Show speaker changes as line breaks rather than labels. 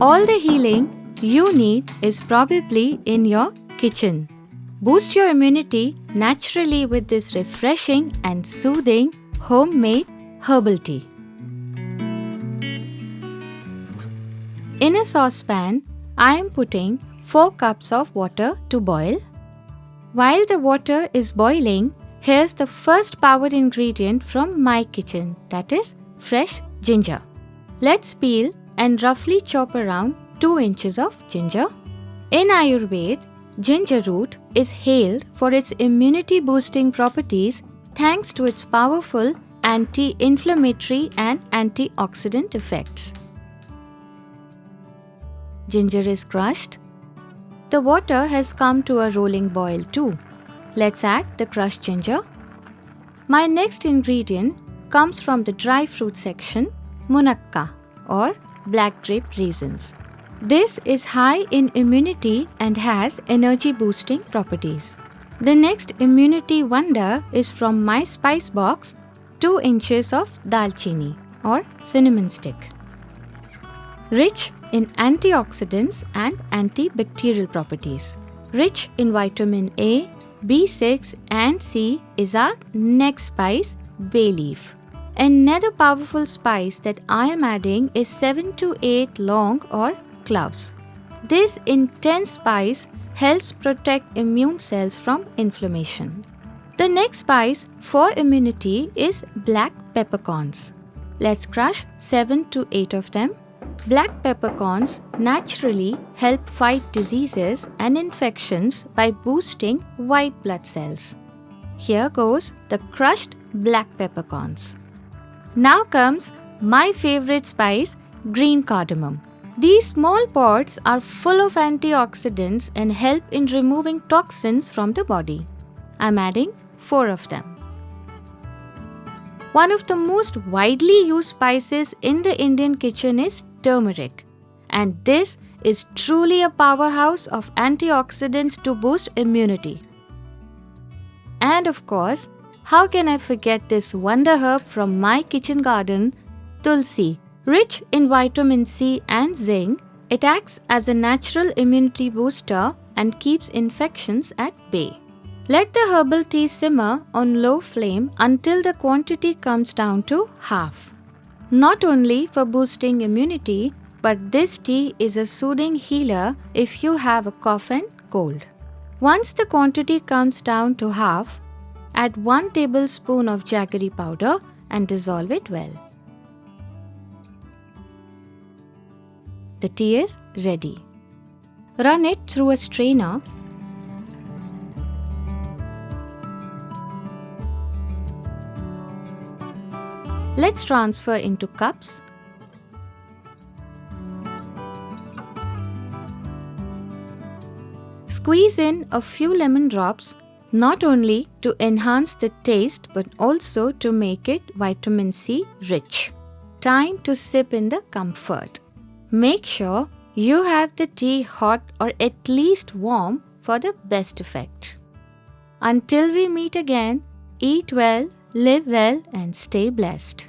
All the healing you need is probably in your kitchen. Boost your immunity naturally with this refreshing and soothing homemade herbal tea. In a saucepan, I am putting 4 cups of water to boil. While the water is boiling, here's the first power ingredient from my kitchen, that is fresh ginger. Let's peel and roughly chop around 2 inches of ginger. In Ayurveda, ginger root is hailed for its immunity boosting properties thanks to its powerful anti-inflammatory and antioxidant effects. Ginger is crushed. The water has come to a rolling boil too. Let's add the crushed ginger. My next ingredient comes from the dry fruit section, munakka or black grape raisins. This is high in immunity and has energy boosting properties. The next immunity wonder is from my spice box, 2 inches of dalchini or cinnamon stick. Rich in antioxidants and antibacterial properties. Rich in vitamin A, B6 and C is our next spice, bay leaf. Another powerful spice that I am adding is 7 to 8 long or cloves. This intense spice helps protect immune cells from inflammation. The next spice for immunity is black peppercorns. Let's crush 7 to 8 of them. Black peppercorns naturally help fight diseases and infections by boosting white blood cells. Here goes the crushed black peppercorns. Now comes my favorite spice, green cardamom. These small pods are full of antioxidants and help in removing toxins from the body. I'm adding 4 of them. One of the most widely used spices in the Indian kitchen is turmeric, and this is truly a powerhouse of antioxidants to boost immunity. And of course, how can I forget this wonder herb from my kitchen garden, Tulsi. Rich in vitamin C and zinc, it acts as a natural immunity booster and keeps infections at bay. Let the herbal tea simmer on low flame until the quantity comes down to half. Not only for boosting immunity, but this tea is a soothing healer if you have a cough and cold. Once the quantity comes down to half, add 1 tablespoon of jaggery powder and dissolve it well. The tea is ready. Run it through a strainer. Let's transfer into cups. Squeeze in a few lemon drops, not only to enhance the taste but also to make it vitamin C rich. Time to sip in the comfort. Make sure you have the tea hot or at least warm for the best effect. Until we meet again, eat well, live well and stay blessed.